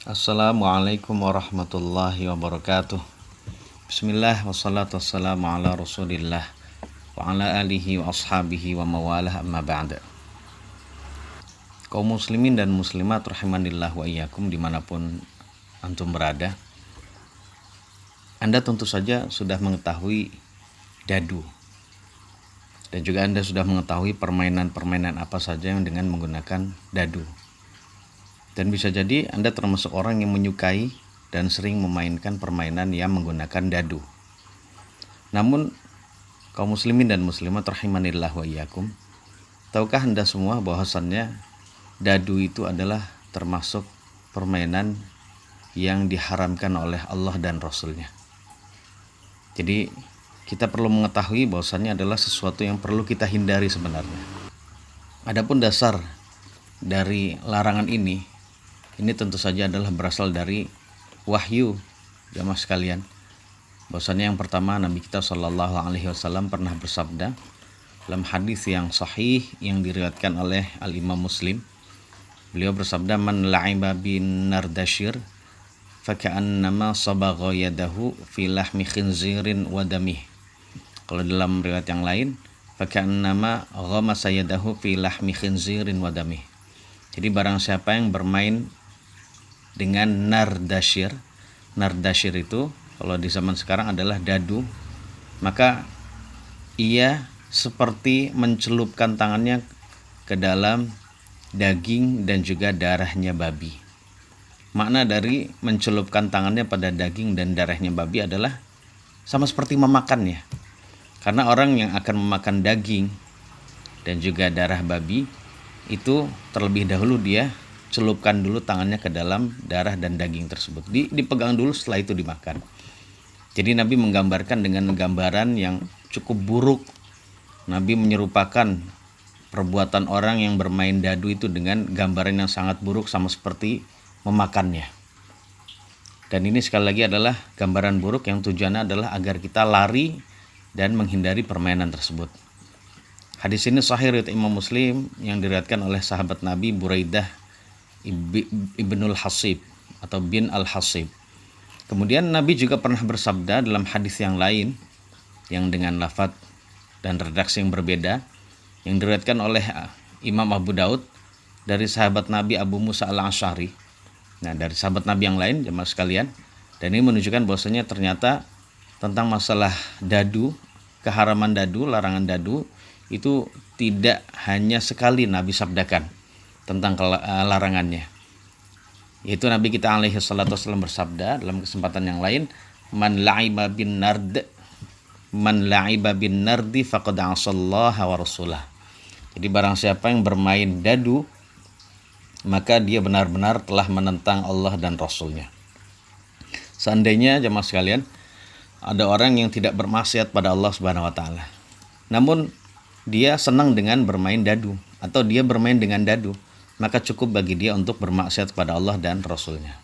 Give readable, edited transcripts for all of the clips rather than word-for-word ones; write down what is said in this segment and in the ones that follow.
Assalamualaikum warahmatullahi wabarakatuh. Bismillah wassalatu wassalamu ala rasulillah wa ala alihi wa ashabihi wa mawalah amma ba'da. Kaum muslimin dan muslimat rahimanillah wa iyyakum dimanapun antum berada, Anda tentu saja sudah mengetahui dadu, dan juga Anda sudah mengetahui permainan-permainan apa saja yang dengan menggunakan dadu. Dan bisa jadi Anda termasuk orang yang menyukai dan sering memainkan permainan yang menggunakan dadu. Namun, kaum muslimin dan muslimat rahimanillah wa iyyakum, tahukah Anda semua bahwasannya dadu itu adalah termasuk permainan yang diharamkan oleh Allah dan Rasul-Nya. Jadi, kita perlu mengetahui bahwasannya adalah sesuatu yang perlu kita hindari sebenarnya. Adapun dasar dari larangan ini tentu saja adalah berasal dari wahyu, jamaah sekalian. Bahwasanya yang pertama, Nabi kita Shallallahu Alaihi Wasallam pernah bersabda dalam hadis yang sahih yang diriwayatkan oleh Al Imam Muslim. Beliau bersabda, "Man la'iba bin nardashir, faka'annama sabagha yadahu fi lahmi khinzirin wa damih." Kalau dalam riwayat yang lain, faka'annama ghamasa yadahu fi lahmi khinzirin wa damih. Jadi barang siapa yang bermain dengan nardashir itu kalau di zaman sekarang adalah dadu, maka ia seperti mencelupkan tangannya ke dalam daging dan juga darahnya babi. Makna dari mencelupkan tangannya pada daging dan darahnya babi adalah sama seperti memakannya. Karena orang yang akan memakan daging dan juga darah babi itu terlebih dahulu dia celupkan dulu tangannya ke dalam darah dan daging tersebut. Dipegang dulu, setelah itu dimakan. Jadi Nabi menggambarkan dengan gambaran yang cukup buruk. Nabi menyerupakan perbuatan orang yang bermain dadu itu dengan gambaran yang sangat buruk, sama seperti memakannya. Dan ini sekali lagi adalah gambaran buruk yang tujuannya adalah agar kita lari dan menghindari permainan tersebut. Hadis ini sahih riwayat Imam Muslim yang diriwayatkan oleh sahabat Nabi Buraidah Ibnul Hasib atau bin Al-Hasib. Kemudian Nabi juga pernah bersabda dalam hadis yang lain yang dengan lafaz dan redaksi yang berbeda, yang diriwayatkan oleh Imam Abu Daud dari sahabat Nabi Abu Musa Al-Asy'ari. Nah, dari sahabat Nabi yang lain, jemaah sekalian, dan ini menunjukkan bahwasanya ternyata tentang masalah dadu, keharaman dadu, larangan dadu itu tidak hanya sekali Nabi sabdakan tentang larangannya. Yaitu Nabi kita alaihi salatu wasallam bersabda dalam kesempatan yang lain, man la'iba bin nardi faqad 'asallaha wa rasulah. Jadi barang siapa yang bermain dadu, maka dia benar-benar telah menentang Allah dan Rasulnya. Seandainya jemaah sekalian, ada orang yang tidak bermaksiat pada Allah Subhanahu wa taala, namun dia senang dengan bermain dadu atau dia bermain dengan dadu, maka cukup bagi dia untuk bermaksiat kepada Allah dan Rasulnya.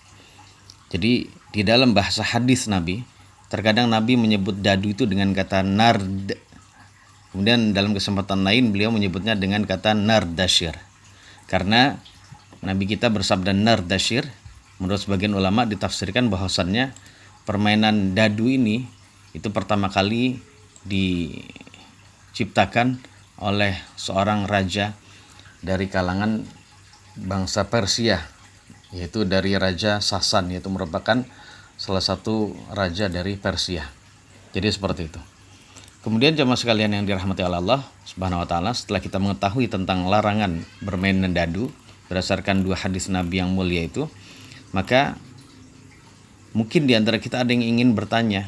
Jadi di dalam bahasa hadis Nabi, terkadang Nabi menyebut dadu itu dengan kata nard. Kemudian dalam kesempatan lain beliau menyebutnya dengan kata nardashir. Karena Nabi kita bersabda nardashir, menurut sebagian ulama ditafsirkan bahwasannya permainan dadu ini itu pertama kali diciptakan oleh seorang raja dari kalangan bangsa Persia, yaitu dari Raja Sasan, yaitu merupakan salah satu raja dari Persia. Jadi seperti itu. Kemudian jemaah sekalian yang dirahmati Allah Subhanahu wa taala, setelah kita mengetahui tentang larangan bermain dadu berdasarkan dua hadis Nabi yang mulia itu, maka mungkin di antara kita ada yang ingin bertanya,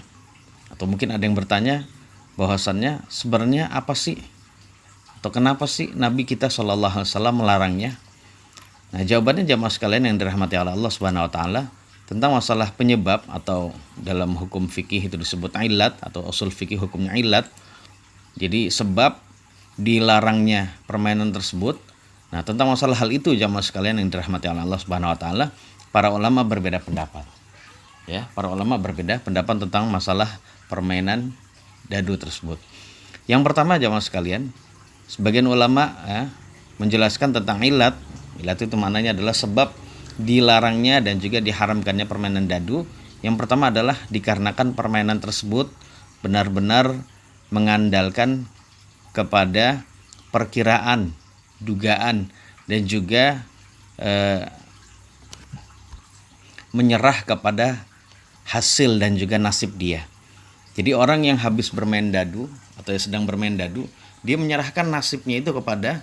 atau mungkin ada yang bertanya bahwasannya sebenarnya apa sih atau kenapa sih Nabi kita Shallallahu Alaihi Wasallam melarangnya? Nah, jawabannya jamaah sekalian yang dirahmati Allah Subhanahu wa taala, tentang masalah penyebab atau dalam hukum fikih itu disebut ilat atau usul fikih hukumnya ilat. Jadi sebab dilarangnya permainan tersebut. Nah, tentang masalah hal itu jamaah sekalian yang dirahmati Allah Subhanahu wa taala, para ulama berbeda pendapat. Ya, para ulama berbeda pendapat tentang masalah permainan dadu tersebut. Yang pertama jamaah sekalian, sebagian ulama menjelaskan tentang ilat. Ilat itu maknanya adalah sebab dilarangnya dan juga diharamkannya permainan dadu, yang pertama adalah dikarenakan permainan tersebut benar-benar mengandalkan kepada perkiraan, dugaan, dan juga menyerah kepada hasil dan juga nasib dia. Jadi orang yang habis bermain dadu atau yang sedang bermain dadu, dia menyerahkan nasibnya itu kepada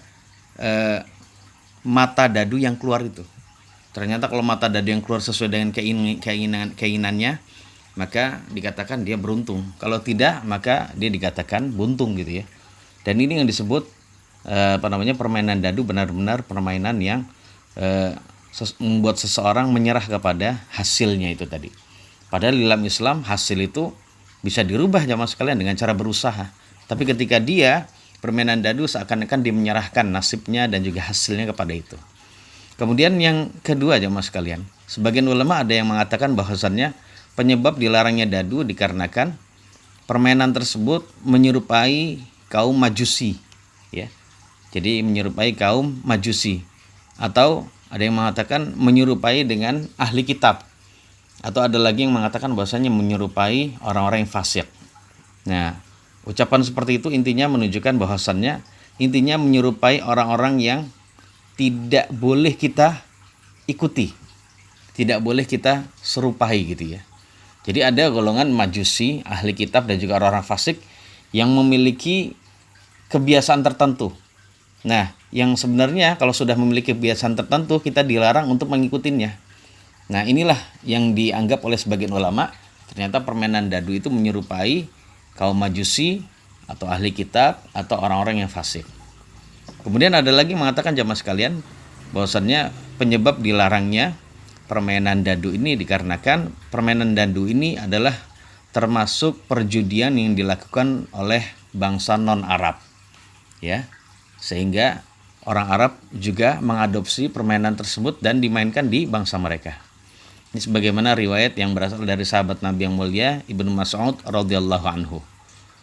mata dadu yang keluar itu. Ternyata kalau mata dadu yang keluar sesuai dengan keinginannya, maka dikatakan dia beruntung. Kalau tidak, maka dia dikatakan buntung gitu ya. Dan ini yang disebut permainan dadu benar-benar permainan yang membuat seseorang menyerah kepada hasilnya itu tadi. Padahal dalam Islam hasil itu bisa dirubah jamaah sekalian dengan cara berusaha. Tapi ketika dia permainan dadu, seakan-akan dia menyerahkan nasibnya dan juga hasilnya kepada itu. Kemudian yang kedua jamaah sekalian, sebagian ulama ada yang mengatakan bahwasannya penyebab dilarangnya dadu dikarenakan permainan tersebut menyerupai kaum Majusi, ya. Jadi menyerupai kaum Majusi, atau ada yang mengatakan menyerupai dengan ahli kitab, atau ada lagi yang mengatakan bahwasanya menyerupai orang-orang yang fasik. Nah, ucapan seperti itu intinya menunjukkan bahwasannya intinya menyerupai orang-orang yang tidak boleh kita ikuti, tidak boleh kita serupai gitu ya. Jadi ada golongan Majusi, ahli kitab, dan juga orang-orang fasik yang memiliki kebiasaan tertentu. Nah, yang sebenarnya kalau sudah memiliki kebiasaan tertentu, kita dilarang untuk mengikutinya. Nah, inilah yang dianggap oleh sebagian ulama, ternyata permainan dadu itu menyerupai kaum Majusi atau ahli kitab atau orang-orang yang fasik. Kemudian ada lagi mengatakan jamaah sekalian bahwasannya penyebab dilarangnya permainan dadu ini dikarenakan permainan dadu ini adalah termasuk perjudian yang dilakukan oleh bangsa non-Arab, ya. Sehingga orang Arab juga mengadopsi permainan tersebut dan dimainkan di bangsa mereka. Ini sebagaimana riwayat yang berasal dari sahabat Nabi yang mulia Ibnu Mas'ud radhiyallahu anhu.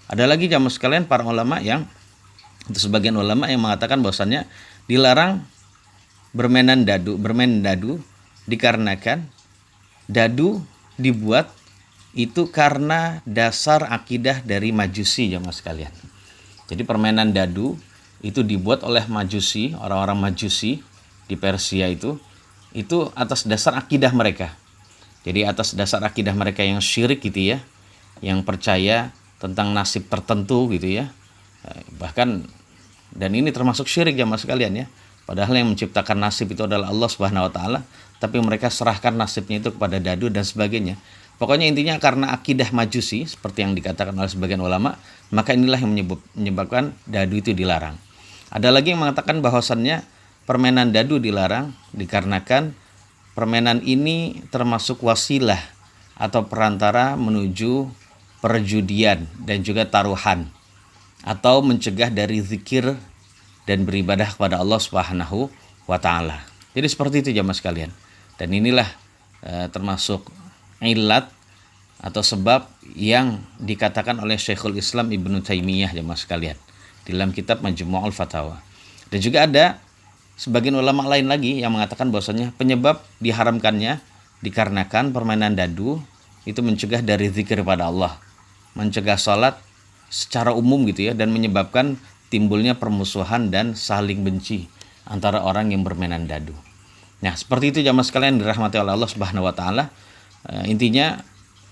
Ada lagi jamaah sekalian para ulama yang, itu sebagian ulama yang mengatakan bahwasannya dilarang bermain dadu dikarenakan dadu dibuat itu karena dasar akidah dari Majusi jamaah sekalian. Jadi permainan dadu itu dibuat oleh Majusi, orang-orang Majusi di Persia itu atas dasar akidah mereka. Jadi atas dasar akidah mereka yang syirik gitu ya, yang percaya tentang nasib tertentu gitu ya. Bahkan, dan ini termasuk syirik jamaah sekalian ya. Padahal yang menciptakan nasib itu adalah Allah Subhanahu wa taala, tapi mereka serahkan nasibnya itu kepada dadu dan sebagainya. Pokoknya intinya karena akidah Majusi seperti yang dikatakan oleh sebagian ulama, maka inilah yang menyebabkan dadu itu dilarang. Ada lagi yang mengatakan bahwasannya permainan dadu dilarang dikarenakan permainan ini termasuk wasilah atau perantara menuju perjudian dan juga taruhan, atau mencegah dari zikir dan beribadah kepada Allah Subhanahu wa taala. Jadi seperti itu jamaah sekalian. Dan inilah termasuk ilat atau sebab yang dikatakan oleh Syekhul Islam Ibnu Taimiyah jamaah sekalian dalam kitab Majmu'ul Fatawa. Dan juga ada sebagian ulama lain lagi yang mengatakan bahwasanya penyebab diharamkannya dikarenakan permainan dadu itu mencegah dari zikir pada Allah, mencegah salat secara umum gitu ya, dan menyebabkan timbulnya permusuhan dan saling benci antara orang yang bermainan dadu. Nah, seperti itu jamaah sekalian dirahmati oleh Allah Subhanahu wa taala. Intinya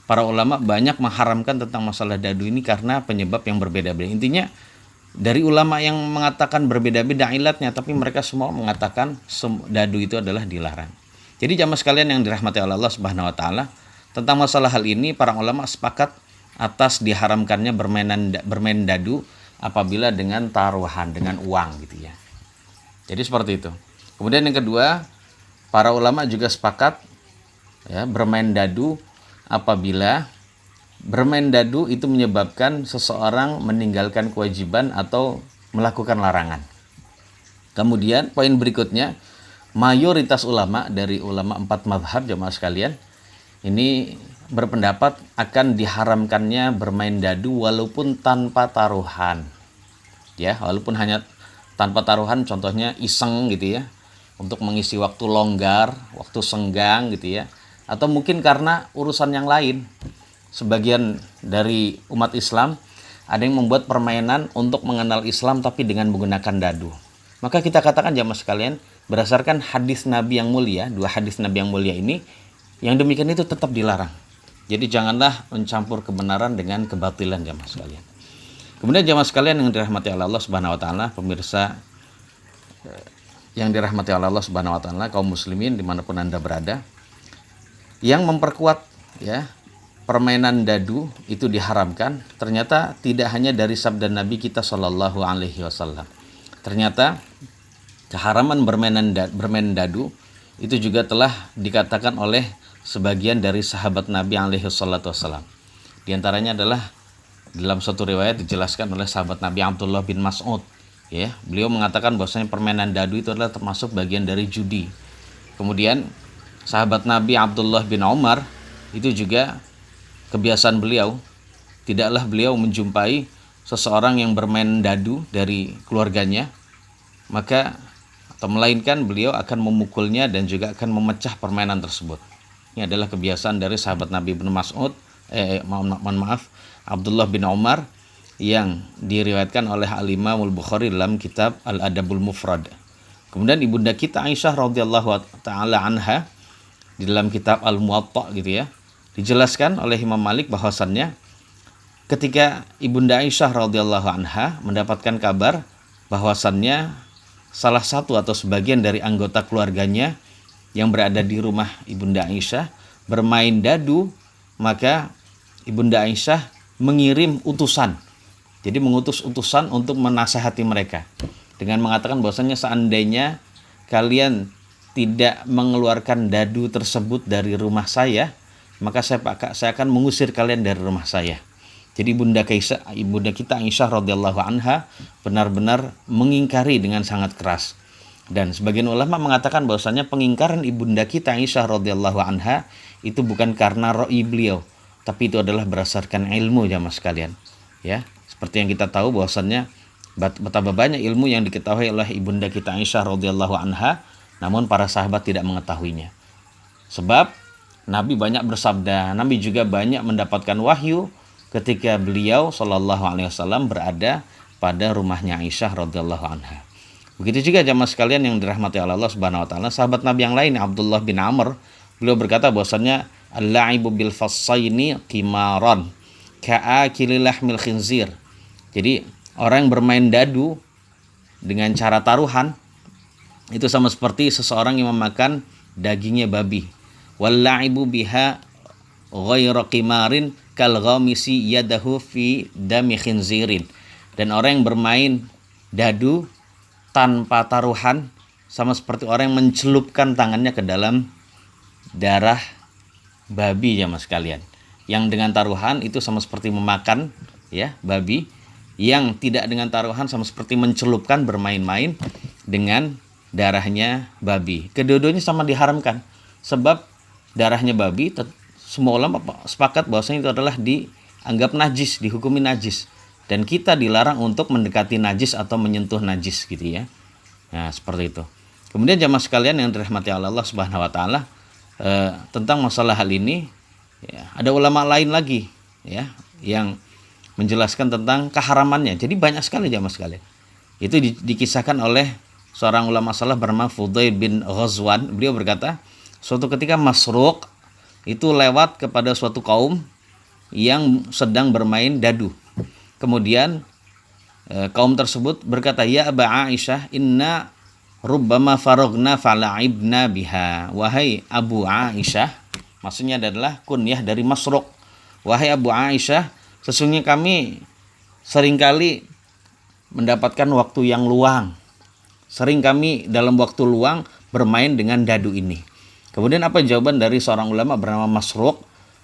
para ulama banyak mengharamkan tentang masalah dadu ini karena penyebab yang berbeda-beda. Intinya dari ulama yang mengatakan berbeda-beda ilatnya, tapi mereka semua mengatakan dadu itu adalah dilarang. Jadi jamaah sekalian yang dirahmati oleh Allah Subhanahu wa taala, tentang masalah hal ini para ulama sepakat atas diharamkannya bermain dadu apabila dengan taruhan, dengan uang gitu ya. Jadi seperti itu. Kemudian yang kedua, para ulama juga sepakat ya, bermain dadu apabila bermain dadu itu menyebabkan seseorang meninggalkan kewajiban atau melakukan larangan. Kemudian poin berikutnya, mayoritas ulama dari ulama 4 mazhab jamaah sekalian ini berpendapat akan diharamkannya bermain dadu walaupun tanpa taruhan. Ya, walaupun hanya tanpa taruhan, contohnya iseng gitu ya. untuk mengisi waktu longgar, waktu senggang gitu ya. Atau mungkin karena urusan yang lain. Sebagian dari umat Islam ada yang membuat permainan untuk mengenal Islam tapi dengan menggunakan dadu. Maka kita katakan jamaah sekalian, berdasarkan hadis Nabi yang mulia, 2 hadis Nabi yang mulia ini, yang demikian itu tetap dilarang. Jadi janganlah mencampur kebenaran dengan kebatilan jamaah sekalian. Kemudian jamaah sekalian yang dirahmati Allah Subhanahu wa taala, pemirsa yang dirahmati Allah Subhanahu wa taala, kaum muslimin dimanapun Anda berada, yang memperkuat ya permainan dadu itu diharamkan, ternyata tidak hanya dari sabda Nabi kita Shallallahu Alaihi Wasallam. Ternyata keharaman bermain dadu itu juga telah dikatakan oleh sebagian dari sahabat Nabi Alaihi Wasallam. Di antaranya adalah dalam suatu riwayat dijelaskan oleh sahabat Nabi Abdullah bin Mas'ud. Ya, beliau mengatakan bahwasanya permainan dadu itu adalah termasuk bagian dari judi. Kemudian sahabat Nabi Abdullah bin Umar itu juga kebiasaan beliau, tidaklah beliau menjumpai seseorang yang bermain dadu dari keluarganya, maka atau melainkan beliau akan memukulnya dan juga akan memecah permainan tersebut. Ini adalah kebiasaan dari sahabat Nabi bin Mas'ud, Abdullah bin Umar, yang diriwayatkan oleh Al-Imam Al-Bukhari dalam kitab Al-Adabul Mufrad. Kemudian ibunda kita Aisyah radhiyallahu taala anha di dalam kitab Al-Muwatta gitu ya, dijelaskan oleh Imam Malik bahwasannya ketika ibunda Aisyah radhiyallahu anha mendapatkan kabar bahwasannya salah satu atau sebagian dari anggota keluarganya yang berada di rumah ibunda Aisyah bermain dadu, maka ibunda Aisyah mengirim utusan. Jadi mengutus utusan untuk menasihati mereka dengan mengatakan bahwasannya seandainya kalian tidak mengeluarkan dadu tersebut dari rumah saya, maka saya akan mengusir kalian dari rumah saya. Jadi ibunda kita Aisyah radhiyallahu anha benar-benar mengingkari dengan sangat keras. Dan sebagian ulama mengatakan bahwasanya pengingkaran ibunda kita Aisyah radhiyallahu anha itu bukan karena ra'i beliau, tapi itu adalah berdasarkan ilmu jamaah sekalian. Ya, seperti yang kita tahu bahwasannya betapa banyak ilmu yang diketahui oleh ibunda kita Aisyah radhiyallahu anha, namun para sahabat tidak mengetahuinya. Sebab Nabi banyak bersabda, Nabi juga banyak mendapatkan wahyu ketika beliau Shallallahu Alaihi Wasallam berada pada rumahnya Aisyah radhiyallahu anha. Begitu juga jamaah sekalian yang dirahmati Allah Subhanahu Wa Taala, sahabat Nabi yang lain Abdullah bin Amr, beliau berkata bahwasannya al-la'ibu bil fassaini qimaran ka'akili lahmil khinzir. Jadi orang yang bermain dadu dengan cara taruhan itu sama seperti seseorang yang memakan dagingnya babi. Walla'ibu biha ghairu qimarin kal ghamisi yadahu fi dami khinzirin. Dan orang yang bermain dadu tanpa taruhan sama seperti orang yang mencelupkan tangannya ke dalam darah babi ya mas kalian. Yang dengan taruhan itu sama seperti memakan ya babi, yang tidak dengan taruhan sama seperti mencelupkan, bermain-main dengan darahnya babi. Kedua-duanya sama diharamkan sebab darahnya babi, semua ulama sepakat bahwasanya itu adalah dianggap najis, dihukumi najis, dan kita dilarang untuk mendekati najis atau menyentuh najis gitu ya. Nah seperti itu. Kemudian jamaah sekalian yang dirahmati Allah Subhanahu Wa Taala, tentang masalah hal ini ya, ada ulama lain lagi ya yang menjelaskan tentang keharamannya. Jadi banyak sekali jamaah sekalian. Itu dikisahkan oleh seorang ulama salaf bernama Fudail bin Ghazwan. Beliau berkata, suatu ketika Masruq itu lewat kepada suatu kaum yang sedang bermain dadu. Kemudian kaum tersebut berkata, ya Aba Aisyah, inna rubbama farogna fala'ibna biha. Wahai Abu Aisyah, maksudnya adalah kunyah dari Masruq. Wahai Abu Aisyah, sesungguhnya kami seringkali mendapatkan waktu yang luang. Sering kami dalam waktu luang bermain dengan dadu ini. Kemudian apa jawaban dari seorang ulama bernama Masruq?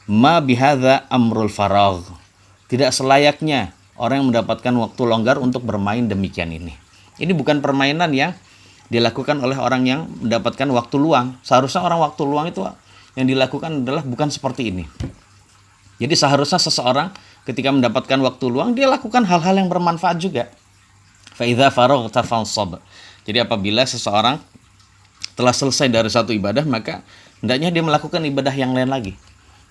Ma bihadza amrul faragh. Tidak selayaknya orang yang mendapatkan waktu longgar untuk bermain demikian ini. Ini bukan permainan yang dilakukan oleh orang yang mendapatkan waktu luang. Seharusnya orang waktu luang itu yang dilakukan adalah bukan seperti ini. Jadi seharusnya seseorang ketika mendapatkan waktu luang dia lakukan hal-hal yang bermanfaat juga. Fa idza faraghta fansab. Jadi apabila seseorang Setelah selesai dari satu ibadah, maka hendaknya dia melakukan ibadah yang lain lagi.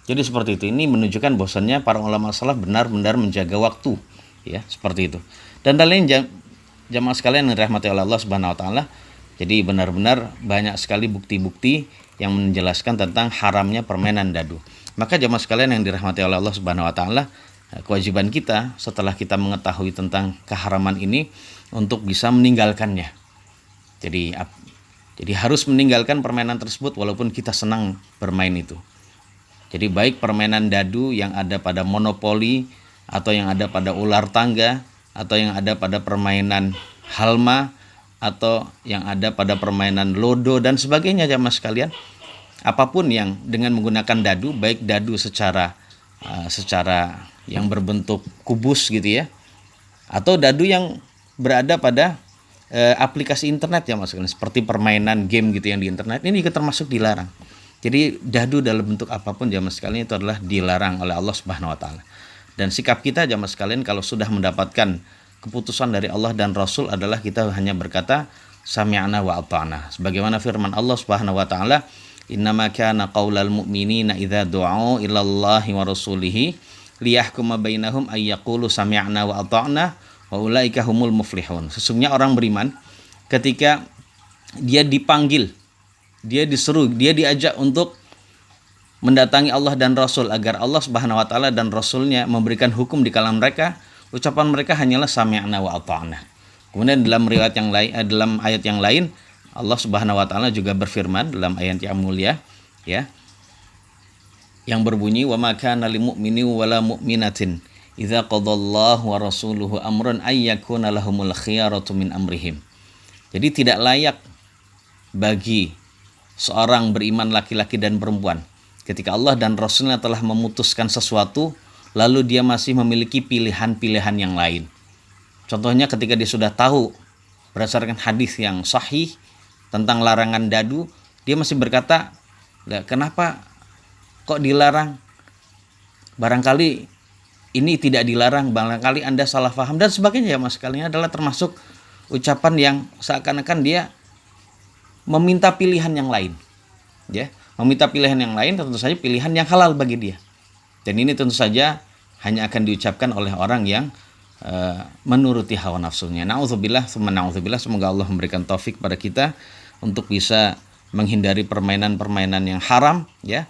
Jadi seperti itu. Ini menunjukkan bahwasannya para ulama salaf benar-benar menjaga waktu, ya, seperti itu. Dan lain jamaah sekalian yang dirahmati oleh Allah Subhanahu wa taala, jadi benar-benar banyak sekali bukti-bukti yang menjelaskan tentang haramnya permainan dadu. Maka jamaah sekalian yang dirahmati oleh Allah Subhanahu wa taala, kewajiban kita setelah kita mengetahui tentang keharaman ini untuk bisa meninggalkannya. Jadi harus meninggalkan permainan tersebut walaupun kita senang bermain itu. Jadi baik permainan dadu yang ada pada monopoli, atau yang ada pada ular tangga, atau yang ada pada permainan halma, atau yang ada pada permainan lodo dan sebagainya jamaah sekalian. Apapun yang dengan menggunakan dadu, baik dadu secara yang berbentuk kubus gitu ya, atau dadu yang berada pada aplikasi internet ya mas, seperti permainan game gitu yang di internet, ini juga termasuk dilarang. Jadi dadu dalam bentuk apapun jamaah sekalian itu adalah dilarang oleh Allah Subhanahu wa taala. Dan sikap kita jamaah sekalian kalau sudah mendapatkan keputusan dari Allah dan Rasul adalah kita hanya berkata sami'na wa ata'na. Sebagaimana firman Allah Subhanahu wa taala, "Innama kana qaulal mu'minina idza du'u ila Allahi wa rasulihi liyahkuma bainahum ay yaqulu sami'na wa ata'na wa ulaika humul muflihun." Sesungguhnya orang beriman ketika dia dipanggil, dia disuruh, dia diajak untuk mendatangi Allah dan Rasul agar Allah Subhanahu wa taala dan Rasulnya memberikan hukum di kalangan mereka, ucapan mereka hanyalah sami'na wa ata'na. Kemudian dalam riwayat yang lain, dalam ayat yang lain, Allah Subhanahu wa taala juga berfirman dalam ayat yang mulia ya, yang berbunyi wa ma kana lil mu'mini wala mu'minatin idza qadallahu wa rasuluhu amran ay yakuna lahumul khiyaratu min amrihim. Jadi tidak layak bagi seorang beriman laki-laki dan perempuan ketika Allah dan Rasulnya telah memutuskan sesuatu, lalu dia masih memiliki pilihan-pilihan yang lain. Contohnya ketika dia sudah tahu berdasarkan hadis yang sahih tentang larangan dadu, dia masih berkata, kenapa kok dilarang? Barangkali ini tidak dilarang, barangkali Anda salah paham dan sebagainya ya mas sekalian, adalah termasuk ucapan yang seakan-akan dia meminta pilihan yang lain. Ya, meminta pilihan yang lain, tentu saja pilihan yang halal bagi dia. Dan ini tentu saja hanya akan diucapkan oleh orang yang menuruti hawa nafsunya. Na'udzubillah, semoga Allah memberikan taufik pada kita untuk bisa menghindari permainan-permainan yang haram ya,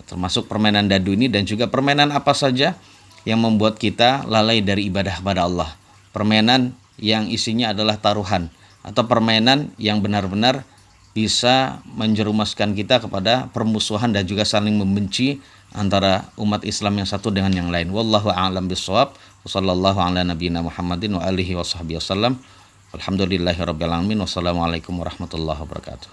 termasuk permainan dadu ini, dan juga permainan apa saja yang membuat kita lalai dari ibadah kepada Allah. Permainan yang isinya adalah taruhan, atau permainan yang benar-benar bisa menjerumuskan kita kepada permusuhan dan juga saling membenci antara umat Islam yang satu dengan yang lain. Wallahu a'lam bishawab. Wassallallahu ala nabiyina Muhammadin wa alihi washabbihi wasallam. Alhamdulillahirabbil alamin. Wassalamualaikum warahmatullahi wabarakatuh.